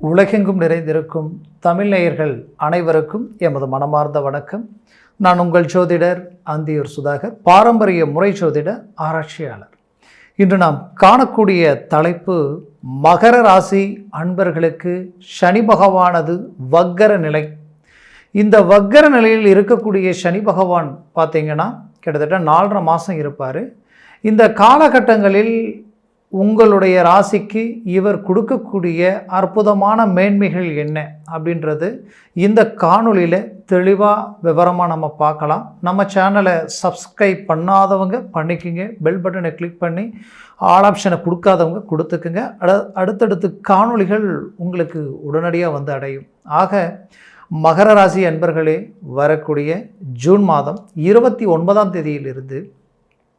உலகெங்கும் நிறைந்திருக்கும் தமிழ் நேயர்கள் அனைவருக்கும் எமது மனமார்ந்த வணக்கம். நான் உங்கள் ஜோதிடர் அந்தியூர் சுதாகர், பாரம்பரிய முறை ஜோதிட ஆராய்ச்சியாளர். இன்று நாம் காணக்கூடிய தலைப்பு மகர ராசி அன்பர்களுக்கு சனி பகவானது வக்கர நிலை. இந்த வக்கர நிலையில் இருக்கக்கூடிய சனி பகவான் பார்த்திங்கன்னா கிட்டத்தட்ட 4.5 மாதம் இருப்பார். இந்த காலகட்டங்களில் உங்களுடைய ராசிக்கு இவர் கொடுக்கக்கூடிய அற்புதமான மேன்மைகள் என்ன அப்படின்றது இந்த காணொளியில் தெளிவாக விவரமாக நம்ம பார்க்கலாம். நம்ம சேனலை சப்ஸ்கிரைப் பண்ணாதவங்க பண்ணிக்கோங்க, பெல் பட்டனை கிளிக் பண்ணி ஆல் ஆப்ஷனை கொடுக்காதவங்க கொடுத்துக்குங்க. அடுத்தடுத்து காணொளிகள் உங்களுக்கு உடனடியாக வந்து அடையும். ஆக மகர ராசி அன்பர்களே, வரக்கூடிய ஜூன் மாதம் 29ஆம் தேதியிலிருந்து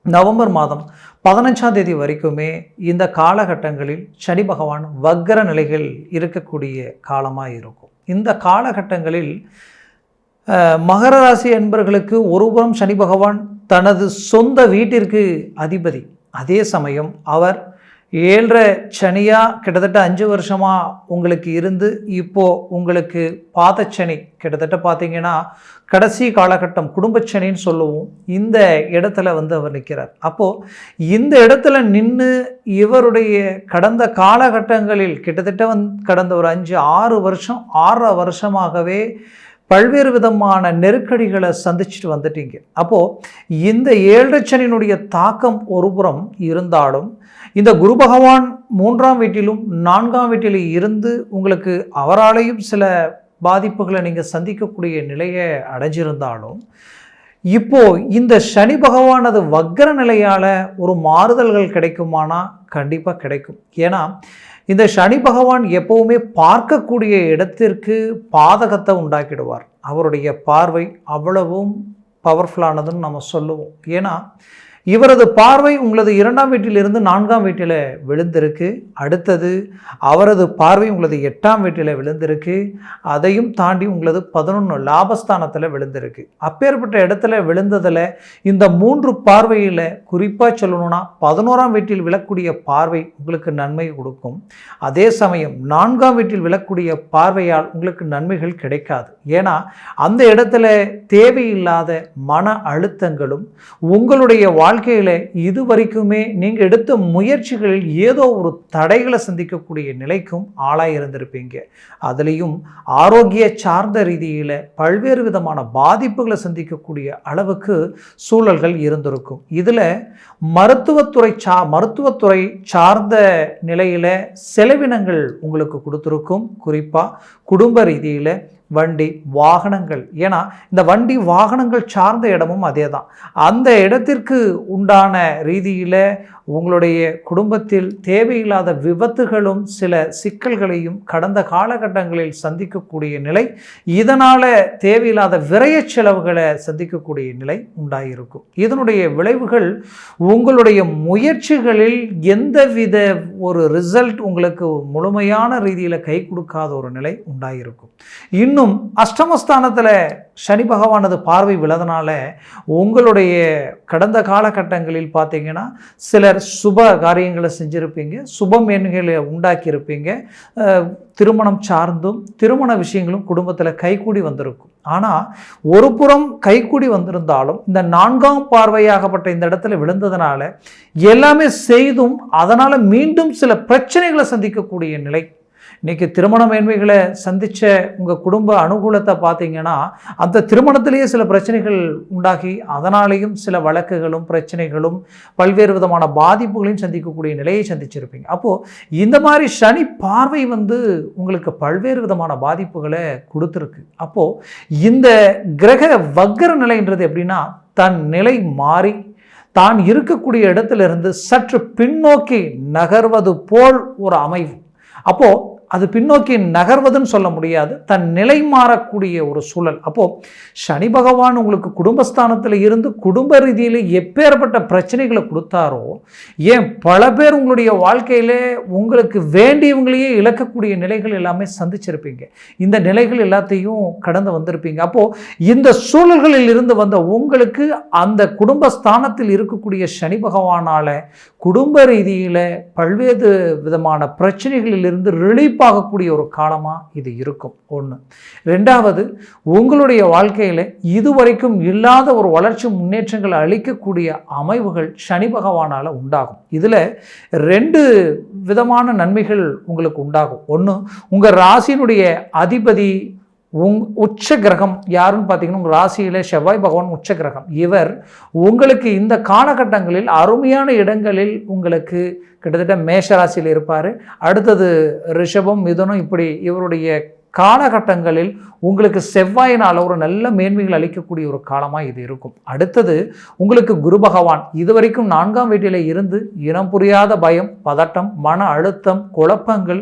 நவம்பர் மாதம் 15ஆம் தேதி வரைக்குமே இந்த காலகட்டங்களில் சனி பகவான் வக்கர நிலைகள் இருக்கக்கூடிய காலமாக இருக்கும். இந்த காலகட்டங்களில் மகர ராசி அன்பர்களுக்கு ஒருபுறம் சனி பகவான் தனது சொந்த வீட்டிற்கு அதிபதி, அதே சமயம் அவர் 7.5 சனியாக கிட்டத்தட்ட 5 வருஷமாக உங்களுக்கு இருந்து இப்போது உங்களுக்கு பாதச்சனி கிட்டத்தட்ட பார்த்திங்கன்னா கடைசி காலகட்டம் குடும்பச்சனின்னு சொல்லுவோம். இந்த இடத்துல அவர் நிற்கிறார். அப்போது இந்த இடத்துல நின்று இவருடைய கடந்த காலகட்டங்களில் கிட்டத்தட்ட கடந்த ஒரு 5-6 வருஷம் 6 வருஷமாகவே பல்வேறு விதமான நெருக்கடிகளை சந்திச்சுட்டு வந்துட்டீங்க. அப்போது இந்த 7.5 சனியினுடைய தாக்கம் ஒருபுறம் இருந்தாலும் இந்த குரு பகவான் 3ஆம் வீட்டிலும் 4ஆம் வீட்டிலும் இருந்து உங்களுக்கு அவராலையும் சில பாதிப்புகளை நீங்கள் சந்திக்கக்கூடிய நிலையை அடைஞ்சிருந்தாலும் இப்போது இந்த சனி பகவானது வக்கர நிலையால் ஒரு மாறுதல்கள் கிடைக்குமானா கண்டிப்பாக கிடைக்கும். ஏன்னா இந்த சனி பகவான் எப்போவுமே பார்க்கக்கூடிய இடத்திற்கு பாதகத்தை உண்டாக்கிடுவார். அவருடைய பார்வை அவ்வளவும் பவர்ஃபுல்லானதுன்னு நம்ம சொல்லுவோம். ஏன்னா இவரது பார்வை உங்களது 2ஆம் வீட்டிலிருந்து 4ஆம் வீட்டில் விழுந்திருக்கு. அடுத்தது அவரது பார்வை உங்களது 8ஆம் வீட்டில் விழுந்திருக்கு. அதையும் தாண்டி உங்களது 11 லாபஸ்தானத்தில் விழுந்திருக்கு. அப்பேற்பட்ட இடத்துல விழுந்ததில் இந்த 3 பார்வையில் குறிப்பாக சொல்லணும்னா 11ஆம் வீட்டில் விழக்கூடிய பார்வை உங்களுக்கு நன்மை கொடுக்கும். அதே சமயம் 4ஆம் வீட்டில் விழக்கூடிய பார்வையால் உங்களுக்கு நன்மைகள் கிடைக்காது. ஏன்னா அந்த இடத்துல தேவையில்லாத மன அழுத்தங்களும் உங்களுடைய வாழ்க்கையில் இதுவரைக்குமே நீங்கள் எடுத்த முயற்சிகளில் ஏதோ ஒரு தடைகளை சந்திக்கக்கூடிய நிலைக்கும் ஆளாக இருந்திருப்பீங்க. அதுலேயும் ஆரோக்கிய சார்ந்த ரீதியில் பல்வேறு விதமான பாதிப்புகளை சந்திக்கக்கூடிய அளவுக்கு சூழல்கள் இருந்திருக்கும். இதில் மருத்துவத்துறை சார்ந்த நிலையில் செலவினங்கள் உங்களுக்கு கொடுத்துருக்கும். குறிப்பாக குடும்ப ரீதியில் வண்டி வாகனங்கள், ஏன்னா இந்த வண்டி வாகனங்கள் சார்ந்த இடமும் அதே தான். அந்த இடத்திற்கு உண்டான ரீதியில் உங்களுடைய குடும்பத்தில் தேவையில்லாத விபத்துகளும் சில சிக்கல்களையும் கடந்த காலகட்டங்களில் சந்திக்கக்கூடிய நிலை, இதனால் தேவையில்லாத விரய செலவுகளை சந்திக்கக்கூடிய நிலை உண்டாகிருக்கும். இதனுடைய விளைவுகள் உங்களுடைய முயற்சிகளில் எந்தவித ஒரு ரிசல்ட் உங்களுக்கு முழுமையான ரீதியில் கை கொடுக்காத ஒரு நிலை உண்டாகிருக்கும். இன்னும் அஷ்டமஸ்தானத்தில் சனி பகவானது பார்வை விழதனால உங்களுடைய கடந்த காலகட்டங்களில் பார்த்தீங்கன்னா சிலர் சுப காரியங்களை செஞ்சுருப்பீங்க, சுப மேன்மைகளை உண்டாக்கியிருப்பீங்க. திருமணம் சார்ந்தும் திருமண விஷயங்களும் குடும்பத்தில் கைகூடி வந்திருக்கும். ஆனால் ஒரு புறம் கைகூடி வந்திருந்தாலும் இந்த 4ஆம் பார்வையாகப்பட்ட இந்த இடத்துல விழுந்ததுனால எல்லாமே செய்தும் அதனால் மீண்டும் சில பிரச்சனைகளை சந்திக்கக்கூடிய நிலை. இன்றைக்கி திருமண மேன்மைகளை சந்தித்த உங்கள் குடும்ப அனுகூலத்தை பார்த்தீங்கன்னா அந்த திருமணத்திலேயே சில பிரச்சனைகள் உண்டாகி அதனாலேயும் சில வழக்குகளும் பிரச்சனைகளும் பல்வேறு விதமான பாதிப்புகளையும் சந்திக்கக்கூடிய நிலையை சந்திச்சிருப்பீங்க. அப்போது இந்த மாதிரி சனி பார்வை உங்களுக்கு பல்வேறு விதமான பாதிப்புகளை கொடுத்துருக்கு. அப்போது இந்த கிரக வக்கர நிலைன்றது எப்படின்னா தன் நிலை மாறி தான் இருக்கக்கூடிய இடத்திலிருந்து சற்று பின்னோக்கி நகர்வது போல் ஒரு அமைவு. அப்போது அது பின்னோக்கி நகர்வதுன்னு சொல்ல முடியாது, தன் நிலை மாறக்கூடிய ஒரு சூழல். அப்போது சனி பகவான் உங்களுக்கு குடும்பஸ்தானத்தில் இருந்து குடும்ப ரீதியில் எப்பேற்பட்ட பிரச்சனைகளை கொடுத்தாரோ, ஏன் பல பேர் உங்களுடைய வாழ்க்கையில் உங்களுக்கு வேண்டியவங்களையே இழக்கக்கூடிய நிலைகள் எல்லாமே சந்திச்சிருப்பீங்க. இந்த நிலைகள் எல்லாத்தையும் கடந்து வந்திருப்பீங்க. அப்போது இந்த சூழல்களில் இருந்து வந்த உங்களுக்கு அந்த குடும்பஸ்தானத்தில் இருக்கக்கூடிய சனி பகவானால் குடும்ப ரீதியில் பல்வேறு விதமான பிரச்சனைகளிலிருந்து ரிலீஃப் செழிப்பாகக்கூடிய ஒரு காலமாக இது இருக்கும். ஒன்று. ரெண்டாவது, உங்களுடைய வாழ்க்கையில் இதுவரைக்கும் இல்லாத ஒரு வளர்ச்சி முன்னேற்றங்களை அளிக்கக்கூடிய அமைவுகள் சனி பகவானால் உண்டாகும். இதில் 2 விதமான நன்மைகள் உங்களுக்கு உண்டாகும். ஒன்று, உங்கள் ராசியினுடைய அதிபதி உச்ச கிரகம் யாருன்னு பார்த்தீங்கன்னா உங்கள் ராசியில் செவ்வாய் பகவான் உச்ச கிரகம். இவர் உங்களுக்கு இந்த காலகட்டங்களில் அருமையான இடங்களில் உங்களுக்கு கிட்டத்தட்ட மேஷ ராசியில் இருப்பார். அடுத்தது ரிஷபம், மிதுனம், இப்படி இவருடைய காலகட்டங்களில் உங்களுக்கு செவ்வாயினால் ஒரு நல்ல மேன்மைகள் அளிக்கக்கூடிய ஒரு காலமாக இது இருக்கும். அடுத்தது, உங்களுக்கு குரு பகவான் இதுவரைக்கும் 4ஆம் வீட்டில் இருந்து இனம் புரியாத பயம், பதட்டம், மன அழுத்தம், குழப்பங்கள்,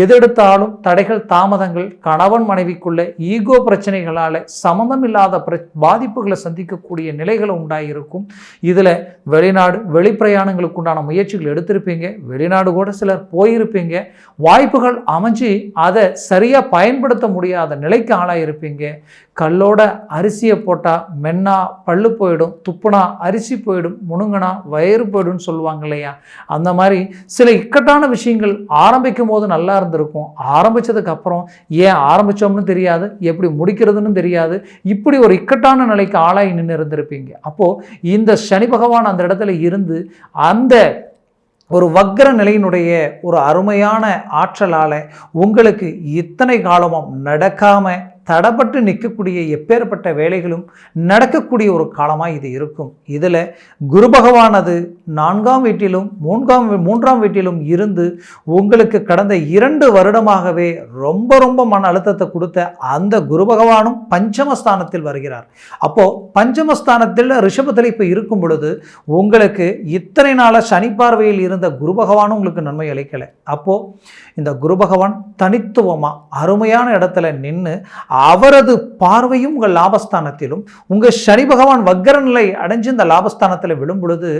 எதெடுத்தாலும் தடைகள், தாமதங்கள், கணவன் மனைவிக்குள்ள ஈகோ பிரச்சனைகளால் சம்மந்தம் இல்லாத பாதிப்புகளை சந்திக்கக்கூடிய நிலைகளை உண்டாயிருக்கும். இதில் வெளிநாடு வெளிப்பிரயாணங்களுக்கு உண்டான முயற்சிகள் எடுத்திருப்பீங்க. வெளிநாடு கூட சிலர் போயிருப்பீங்க. வாய்ப்புகள் அமைஞ்சு அதை சரியாக பயன்படுத்த முடியாத நிலைக்கு ஆளாயிருப்பீங்க. கல்லோட அரிசியை போட்டால் மென்னா பல்லு போயிடும், துப்புனா அரிசி போயிடும், முணுங்கனா வயிறு போயிடும்னு சொல்லுவாங்க இல்லையா? அந்த மாதிரி சில இக்கட்டான விஷயங்கள் ஆரம்பிக்கும் போது நல்லா இருந்திருக்கும். ஆரம்பித்ததுக்கு அப்புறம் ஏன் ஆரம்பித்தோம்னு தெரியாது, எப்படி முடிக்கிறதுன்னு தெரியாது. இப்படி ஒரு இக்கட்டான நிலைக்கு ஆளாகி நின்று இருந்திருப்பீங்க. அப்போது இந்த சனி பகவான் அந்த இடத்துல இருந்து அந்த ஒரு வக்ர நிலையினுடைய ஒரு அருமையான ஆற்றலால் உங்களுக்கு இத்தனை காலமும் நடக்காமல் தடப்பட்டு நிற்கக்கூடிய எப்பேற்பட்ட வேலைகளும் நடக்கக்கூடிய ஒரு காலமாக இது இருக்கும். இதில் குரு பகவானது 4ஆம் வீட்டிலும் 3ஆம் வீட்டிலும் இருந்து உங்களுக்கு கடந்த 2 வருடமாகவே ரொம்ப மன அழுத்தத்தை கொடுத்த அந்த குரு பகவானும் பஞ்சமஸ்தானத்தில் வருகிறார். அப்போது பஞ்சமஸ்தானத்தில் ரிஷபத்தில் இப்போ இருக்கும் பொழுது உங்களுக்கு இத்தனை நாளாக சனி பார்வையில் இருந்த குரு பகவானும் உங்களுக்கு நன்மை அளிக்கலை. அப்போது இந்த குரு பகவான் தனித்துவமாக அருமையான இடத்துல நின்று அவரது பார்வையும் உங்கள் லாபஸ்தானத்திலும் உங்கள் சனி பகவான் வக்கர நிலை அடைஞ்சு இந்த லாபஸ்தானத்தில் விழும் பொழுது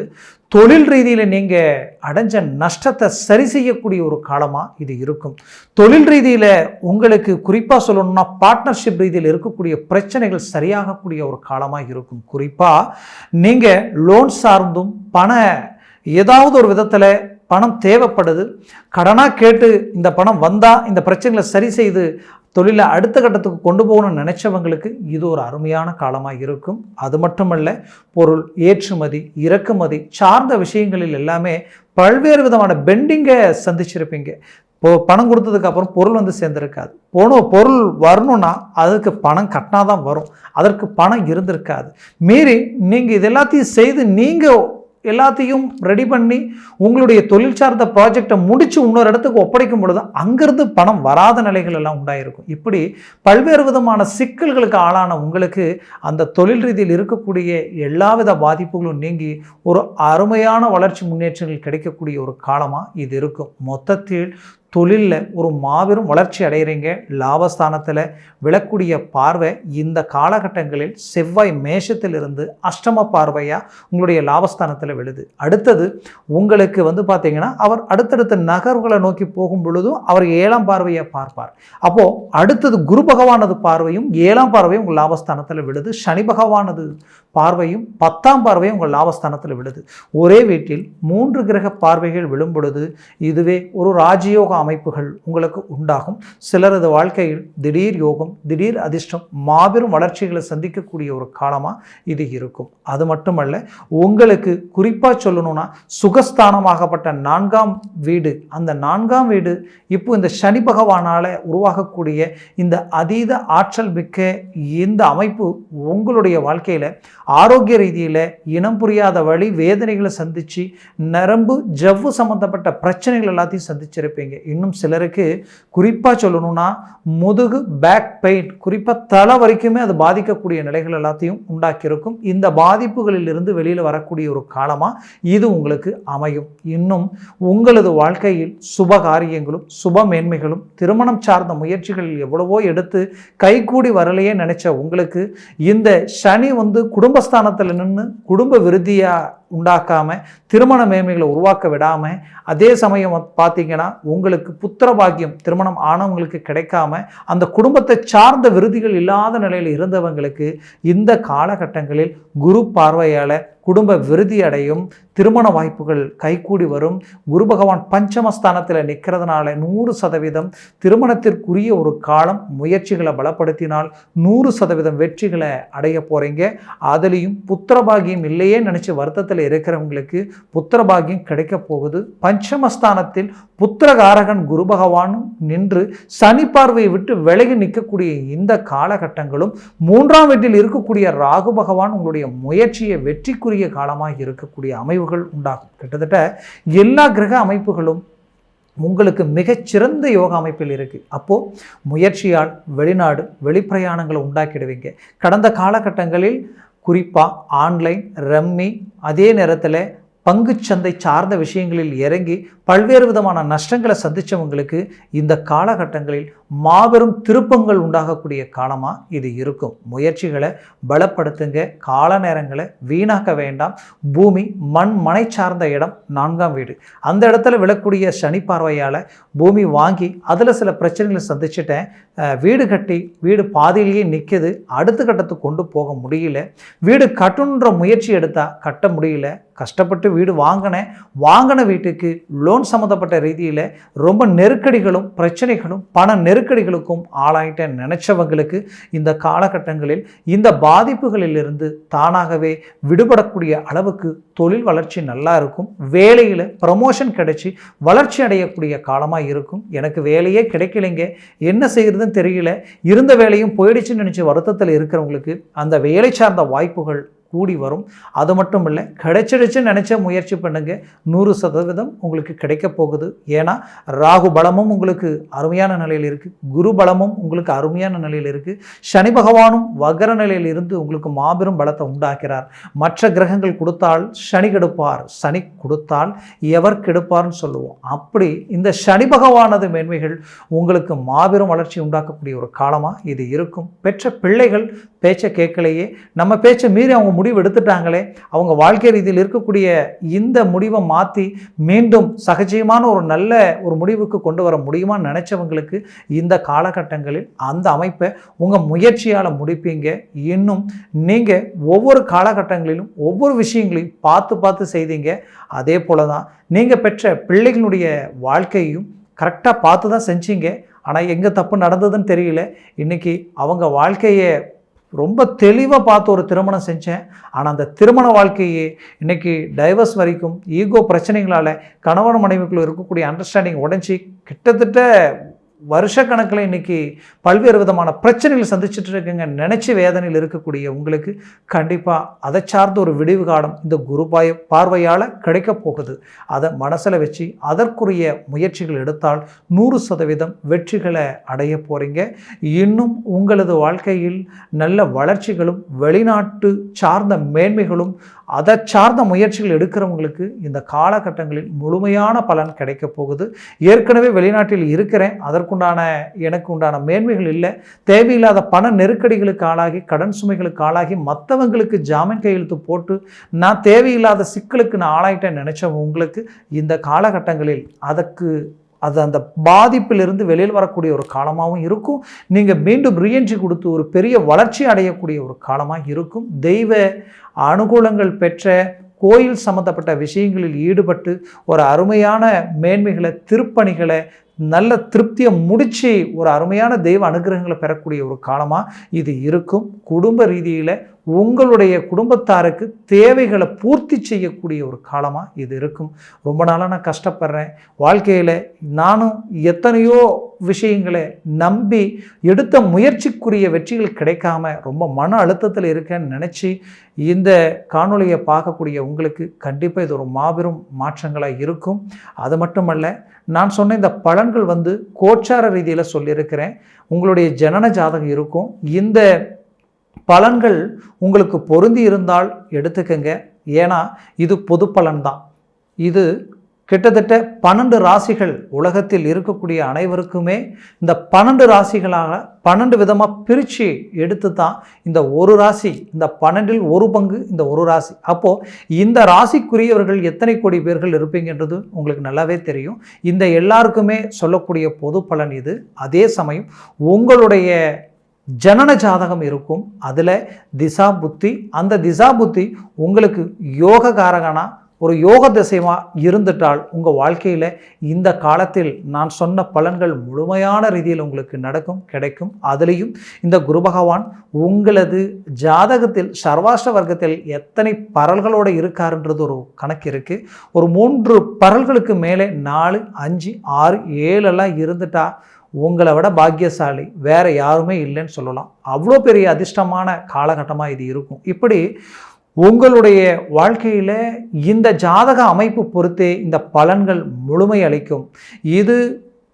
தொழில் ரீதியில் நீங்கள் அடைஞ்ச நஷ்டத்தை சரி செய்யக்கூடிய ஒரு காலமாக இது இருக்கும். தொழில் ரீதியில் உங்களுக்கு குறிப்பாக சொல்லணும்னா பார்ட்னர்ஷிப் ரீதியில் இருக்கக்கூடிய பிரச்சனைகள் சரியாகக்கூடிய ஒரு காலமாக இருக்கும். குறிப்பாக நீங்கள் லோன் சார்ந்தும் ஏதாவது ஒரு விதத்தில் பணம் தேவைப்படுது, கடனாக கேட்டு இந்த பணம் வந்தால் இந்த பிரச்சனைகளை சரி செய்து தொழிலை அடுத்த கட்டத்துக்கு கொண்டு போகணும்னு நினைச்சவங்களுக்கு இது ஒரு அருமையான காலமாக இருக்கும். அது மட்டுமல்ல, பொருள் ஏற்றுமதி இறக்குமதி சார்ந்த விஷயங்களில் எல்லாமே பல்வேறு விதமான பெண்டிங்கை சந்திச்சிருப்பீங்க. பணம் கொடுத்ததுக்கு அப்புறம் பொருள் வந்து சேர்ந்திருக்காது. பொருள் வரணும்னா அதுக்கு பணம் கட்டினாதான் வரும், அதற்கு பணம் இருந்திருக்காது. மீறி நீங்கள் இது எல்லாத்தையும் செய்து நீங்கள் எல்லாத்தையும் ரெடி பண்ணி உங்களுடைய தொழில் சார்ந்த ப்ராஜெக்டை முடித்து இன்னொரு இடத்துக்கு ஒப்படைக்கும் பொழுது அங்கிருந்து பணம் வராத நிலைகள் எல்லாம் உண்டாயிருக்கும். இப்படி பல்வேறு விதமான சிக்கல்களுக்கு ஆளான உங்களுக்கு அந்த தொழில் ரீதியில் இருக்கக்கூடிய எல்லாவித பாதிப்புகளும் நீங்கி ஒரு அருமையான வளர்ச்சி முன்னேற்றங்கள் கிடைக்கக்கூடிய ஒரு காலமாக இது இருக்கும். மொத்தத்தில் தொழிலில் ஒரு மாபெரும் வளர்ச்சி அடைகிறீங்க. லாபஸ்தானத்தில் விழக்கூடிய பார்வை இந்த காலகட்டங்களில் செவ்வாய் மேஷத்திலிருந்து அஷ்டம பார்வையாக உங்களுடைய லாபஸ்தானத்தில் விழுது. அடுத்தது உங்களுக்கு பார்த்தீங்கன்னா அவர் அடுத்தடுத்த நகர்வுகளை நோக்கி போகும் பொழுதும் அவர் 7ஆம் பார்வையை பார்ப்பார். அப்போது அடுத்தது குரு பகவானது பார்வையும் 7ஆம் பார்வையும் உங்கள் லாபஸ்தானத்தில் விழுது. சனி பகவானது பார்வையும் 10ஆம் பார்வையும் உங்கள் லாபஸ்தானத்தில் விழுது. ஒரே வீட்டில் 3 கிரக பார்வைகள் விழும் பொழுது இதுவே ஒரு ராஜயோக அமைப்புகள் உங்களுக்கு உண்டாகும். சிலரது வாழ்க்கையில் திடீர் யோகம், திடீர் அதிர்ஷ்டம், மாபெரும் வளர்ச்சிகளை சந்திக்கக்கூடிய ஒரு காலமாக இது இருக்கும். அது மட்டுமல்ல, உங்களுக்கு குறிப்பாக சொல்லணும்னா சுகஸ்தானமாகப்பட்ட 4ஆம் வீடு, அந்த 4ஆம் வீடு இப்போ இந்த சனி பகவானால் உருவாகக்கூடிய இந்த அதீத ஆற்றல் மிக்க இந்த அமைப்பு உங்களுடைய வாழ்க்கையில் ஆரோக்கிய ரீதியில் இனம் புரியாத வழி வேதனைகளை சந்தித்து நரம்பு ஜவ்வு சம்மந்தப்பட்ட பிரச்சனைகள் எல்லாத்தையும் சந்திச்சிருப்பீங்க. இன்னும் சிலருக்கு குறிப்பாக சொல்லணும்னா முதுகு பேக் பெயின், குறிப்பாக தலை வரைக்குமே அது பாதிக்கக்கூடிய நிலைகள் எல்லாத்தையும் உண்டாக்கியிருக்கும். இந்த பாதிப்புகளில் இருந்து வெளியில் வரக்கூடிய ஒரு காலமாக இது உங்களுக்கு அமையும். இன்னும் உங்களது வாழ்க்கையில் சுப காரியங்களும் சுப மேன்மைகளும் திருமணம் சார்ந்த முயற்சிகளில் எவ்வளவோ எடுத்து கைகூடி வரலையே நினைச்ச உங்களுக்கு இந்த சனி குடும்பஸ்தானத்தில் நின்று குடும்ப விருத்தியாக உண்டாக்காமல் திருமண மேன்மைகளை உருவாக்க விடாமல், அதே சமயம் பார்த்தீங்கன்னா உங்களுக்கு புத்திர பாக்கியம் திருமணம் ஆனவங்களுக்கு கிடைக்காம அந்த குடும்பத்தை சார்ந்த விருதிகள் இல்லாத நிலையில் இருந்தவங்களுக்கு இந்த காலகட்டங்களில் குரு பார்வையால் குடும்ப விருத்தி அடையும், திருமண வாய்ப்புகள் கைகூடி வரும். குரு பகவான் பஞ்சமஸ்தானத்தில் நிற்கிறதுனால 100% திருமணத்திற்குரிய ஒரு காலம். முயற்சிகளை பலப்படுத்தினால் 100% வெற்றிகளை அடைய போகிறீங்க. அதுலேயும் புத்திரபாகியம் இல்லையே நினச்சி வருத்தத்தில் இருக்கிறவங்களுக்கு புத்திரபாகியம் கிடைக்க போகுது. பஞ்சமஸ்தானத்தில் புத்திரகாரகன் குரு பகவானும் நின்று சனி பார்வையை விட்டு விலகி நிற்கக்கூடிய இந்த காலகட்டங்களும் 3ஆம் வீட்டில் இருக்கக்கூடிய ராகு பகவான் உங்களுடைய முயற்சியை வெற்றிக்குரிய காலமாக இருக்கக்கூடிய அமைவுகள் உண்டாகும். கிட்டத்தட்ட எல்லா கிரக அமைப்புகளும் உங்களுக்கு மிகச்சிறந்த யோக அமைப்பில் இருக்குது. அப்போது முயற்சியால் வெளிநாடு வெளிப்பிரயாணங்களை உண்டாக்கிடுவீங்க. கடந்த காலகட்டங்களில் குறிப்பாக ஆன்லைன் ரம்மி, அதே நேரத்தில் பங்குச்சந்தை சார்ந்த விஷயங்களில் இறங்கி பல்வேறு விதமான நஷ்டங்களை சந்தித்தவங்களுக்கு இந்த காலகட்டங்களில் மாபெரும் திருப்பங்கள் உண்டாகக்கூடிய காலமாக இது இருக்கும். முயற்சிகளை பலப்படுத்துங்க. கால நேரங்களை வீணாக்க வேண்டாம். பூமி மனை சார்ந்த இடம் 4ஆம் வீடு, அந்த இடத்துல விழக்கூடிய சனி பார்வையால் பூமி வாங்கி அதில் சில பிரச்சனைகளை சந்திச்சிட்டேன். வீடு கட்டி வீடு பாதியிலேயே நிற்கிது, அடுத்த கட்டத்துக்கு கொண்டு போக முடியல. வீடு கட்டணுன்ற முயற்சி எடுத்தால் கட்ட முடியல. கஷ்டப்பட்டு வீடு வாங்கின வீட்டுக்கு லோன் சம்மந்தப்பட்ட ரீதியில் ரொம்ப நெருக்கடிகளும் பிரச்சனைகளும் பண நெருக்கடிகளுக்கும் ஆளாயிட்ட நினைச்சவங்களுக்கு இந்த காலகட்டங்களில் இந்த பாதிப்புகளிலிருந்து தானாகவே விடுபடக்கூடிய அளவுக்கு தொழில் வளர்ச்சி நல்லா இருக்கும். வேலையில் ப்ரமோஷன் கிடைச்சி வளர்ச்சி அடையக்கூடிய காலமாக இருக்கும். எனக்கு வேலையே கிடைக்கலைங்க, என்ன செய்கிறதுன்னு தெரியல, இருந்த வேலையும் போயிடுச்சுன்னு நினச்சி வருத்தத்தில் இருக்கிறவங்களுக்கு அந்த வேலை சார்ந்த வாய்ப்புகள் கூடி வரும். அது மட்டும் இல்லை, கிடைச்சிடுச்சு நினச்ச முயற்சி பண்ணுங்க, 100% உங்களுக்கு கிடைக்க போகுது. ஏன்னா ராகு பலமும் உங்களுக்கு அருமையான நிலையில் இருக்குது, குரு பலமும் உங்களுக்கு அருமையான நிலையில் இருக்குது, சனி பகவானும் வகர நிலையில் இருந்து உங்களுக்கு மாபெரும் பலத்தை உண்டாக்கிறார். மற்ற கிரகங்கள் கொடுத்தால் சனி கெடுப்பார், சனி கொடுத்தால் எவர் கெடுப்பார்னு சொல்லுவோம். அப்படி இந்த சனி பகவானது மேன்மைகள் உங்களுக்கு மாபெரும் வளர்ச்சி உண்டாக்கக்கூடிய ஒரு காலமாக இது இருக்கும். பெற்ற பிள்ளைகள் பேச்சை கேட்கலையே, நம்ம பேச்சை மீறி அவங்க முடிவு எடுத்துட்டாங்களே, அவங்க வாழ்க்கை ரீதியில் இருக்கக்கூடிய இந்த முடிவை மாற்றி மீண்டும் சகஜமான ஒரு நல்ல ஒரு முடிவுக்கு கொண்டு வர முடியுமான்னு நினச்சவங்களுக்கு இந்த காலகட்டங்களில் அந்த அமைப்பை உங்கள் முயற்சியால் முடிப்பீங்க. இன்னும் நீங்கள் ஒவ்வொரு காலகட்டங்களிலும் ஒவ்வொரு விஷயங்களையும் பார்த்து செய்தீங்க. அதே போல தான் நீங்கள் பெற்ற பிள்ளைகளுடைய வாழ்க்கையும் கரெக்டாக பார்த்து தான் செஞ்சீங்க. ஆனால் எங்கே தப்பு நடந்ததுன்னு தெரியல. இன்றைக்கி அவங்க வாழ்க்கையை ரொம்ப தெளிவாக பார்த்து ஒரு திருமணம் செஞ்சேன். ஆனால் அந்த திருமண வாழ்க்கையே இன்றைக்கி டைவர்ஸ் வரைக்கும் ஈகோ பிரச்சனைகளால் கணவன் மனைவிக்குள்ள இருக்கக்கூடிய அண்டர்ஸ்டாண்டிங் உடைஞ்சி கிட்டத்தட்ட வருஷக்கணக்கில் இன்றைக்கி பல்வேறு விதமான பிரச்சனைகள் சந்திச்சுட்டு இருக்குங்க. நினச்சி வேதனையில் இருக்கக்கூடிய உங்களுக்கு கண்டிப்பாக அதை சார்ந்த ஒரு விடிவு காலம் இந்த குரு பார்வையால் கிடைக்க போகுது. அதை மனசில் வச்சு அதற்குரிய முயற்சிகள் எடுத்தால் 100% வெற்றிகளை அடைய போகிறீங்க. இன்னும் உங்களது வாழ்க்கையில் நல்ல வளர்ச்சிகளும் வெளிநாட்டு சார்ந்த மேன்மைகளும் அதை சார்ந்த முயற்சிகள் எடுக்கிறவங்களுக்கு இந்த காலகட்டங்களில் முழுமையான பலன் கிடைக்க போகுது. ஏற்கனவே வெளிநாட்டில் இருக்கிறேன், எனக்கு உண்டான மேன்மைகள் இல்லை, தேவையில்லாத பண நெருக்கடிகளுக்கு ஆளாகி கடன் சுமைகளுக்கு ஆளாகி மற்றவங்களுக்கு ஜாமீன் கையெழுத்து போட்டு நான் தேவையில்லாத சிக்கலுக்கு நான் ஆளாயிட்டேன் நினைச்சவங்க உங்களுக்கு இந்த காலகட்டங்களில் அந்த பாதிப்பிலிருந்து வெளியில் வரக்கூடிய ஒரு காலமாகவும் இருக்கும். நீங்கள் மீண்டும் ரீஎன்ட்ரி கொடுத்து ஒரு பெரிய வளர்ச்சி அடையக்கூடிய ஒரு காலமாக இருக்கும். தெய்வ அனுகூலங்கள் பெற்ற கோயில் சம்மந்தப்பட்ட விஷயங்களில் ஈடுபட்டு ஒரு அருமையான மேன்மைகளை திருப்பணிகளை நல்ல திருப்தியை முடித்து ஒரு அருமையான தெய்வ அனுகிரகங்களை பெறக்கூடிய ஒரு காலமாக இது இருக்கும். குடும்ப ரீதியில் உங்களுடைய குடும்பத்தாருக்கு தேவைகளை பூர்த்தி செய்யக்கூடிய ஒரு காலமாக இது இருக்கும். ரொம்ப நாளாக நான் கஷ்டப்படுறேன், வாழ்க்கையில் நானும் எத்தனையோ விஷயங்களை நம்பி எடுத்த முயற்சிக்குரிய வெற்றிகள் கிடைக்காம ரொம்ப மன அழுத்தத்தில் இருக்கேன்னு நினச்சி இந்த காணொலியை பார்க்கக்கூடிய உங்களுக்கு கண்டிப்பாக இது ஒரு மாபெரும் மாற்றங்களாக இருக்கும். அது மட்டுமல்ல, நான் சொன்ன இந்த பலன்கள் கோச்சார ரீதியில் சொல்லியிருக்கிறேன். உங்களுடைய ஜனன ஜாதகம் இருக்கும். இந்த பலன்கள் உங்களுக்கு பொருந்தி இருந்தால் எடுத்துக்கங்க. ஏன்னா இது பொது பலன்தான். இது கிட்டத்தட்ட 12 ராசிகள் உலகத்தில் இருக்கக்கூடிய அனைவருக்குமே இந்த 12 ராசிகளாக 12 விதமாக பிரித்து எடுத்து தான் இந்த ஒரு ராசி, இந்த 12இல் ஒரு பங்கு இந்த ஒரு ராசி. அப்போது இந்த ராசிக்குரியவர்கள் எத்தனை கோடி பேர்கள் இருப்பீங்கன்றது உங்களுக்கு நல்லாவே தெரியும். இந்த எல்லாருக்குமே சொல்லக்கூடிய பொது பலன் இது. அதே சமயம் உங்களுடைய ஜனன ஜாதகம் இருக்கும். அதில் திசா புத்தி, அந்த திசா புத்தி உங்களுக்கு யோககாரகனா ஒரு யோக திசையாக இருந்துட்டால் உங்கள் வாழ்க்கையில் இந்த காலத்தில் நான் சொன்ன பலன்கள் முழுமையான ரீதியில் உங்களுக்கு நடக்கும், கிடைக்கும். அதுலேயும் இந்த குரு பகவான் உங்களது ஜாதகத்தில் சர்வாஷ்ட வர்க்கத்தில் எத்தனை பரல்களோடு இருக்காருன்றது ஒரு கணக்கு இருக்குது. ஒரு 3 பரல்களுக்கு மேலே 4, 5, 6, 7 இருந்துட்டா உங்களை விட பாக்கியசாலி வேறு யாருமே இல்லைன்னு சொல்லலாம். அவ்வளோ பெரிய அதிர்ஷ்டமான காலகட்டமாக இது இருக்கும். இப்படி உங்களுடைய வாழ்க்கையில் இந்த ஜாதக அமைப்பு பொறுத்தே இந்த பலன்கள் முழுமை அளிக்கும்.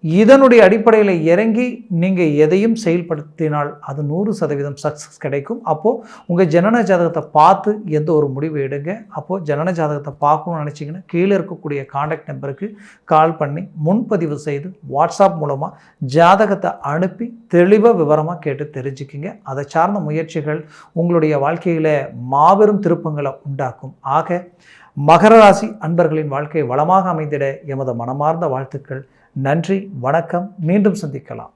இதனுடைய அடிப்படையில் இறங்கி நீங்கள் எதையும் செயல்படுத்தினால் அது 100% சக்ஸஸ் கிடைக்கும். அப்போது உங்கள் ஜனன ஜாதகத்தை பார்த்து எந்த ஒரு முடிவு எடுங்க. அப்போது ஜனன ஜாதகத்தை பார்க்கணும்னு நினச்சிங்கன்னா கீழே இருக்கக்கூடிய காண்டாக்ட் நம்பருக்கு கால் பண்ணி முன்பதிவு செய்து வாட்ஸ்அப் மூலமாக ஜாதகத்தை அனுப்பி தெளிவாக விவரமாக கேட்டு தெரிஞ்சுக்கிங்க. அதை சார்ந்த முயற்சிகள் உங்களுடைய வாழ்க்கையில் மாபெரும் திருப்பங்களை உண்டாக்கும். ஆக மகர ராசி அன்பர்களின் வாழ்க்கை வளமாக அமைந்திட எமது மனமார்ந்த வாழ்த்துக்கள். நன்றி, வணக்கம். மீண்டும் சந்திக்கலாம்.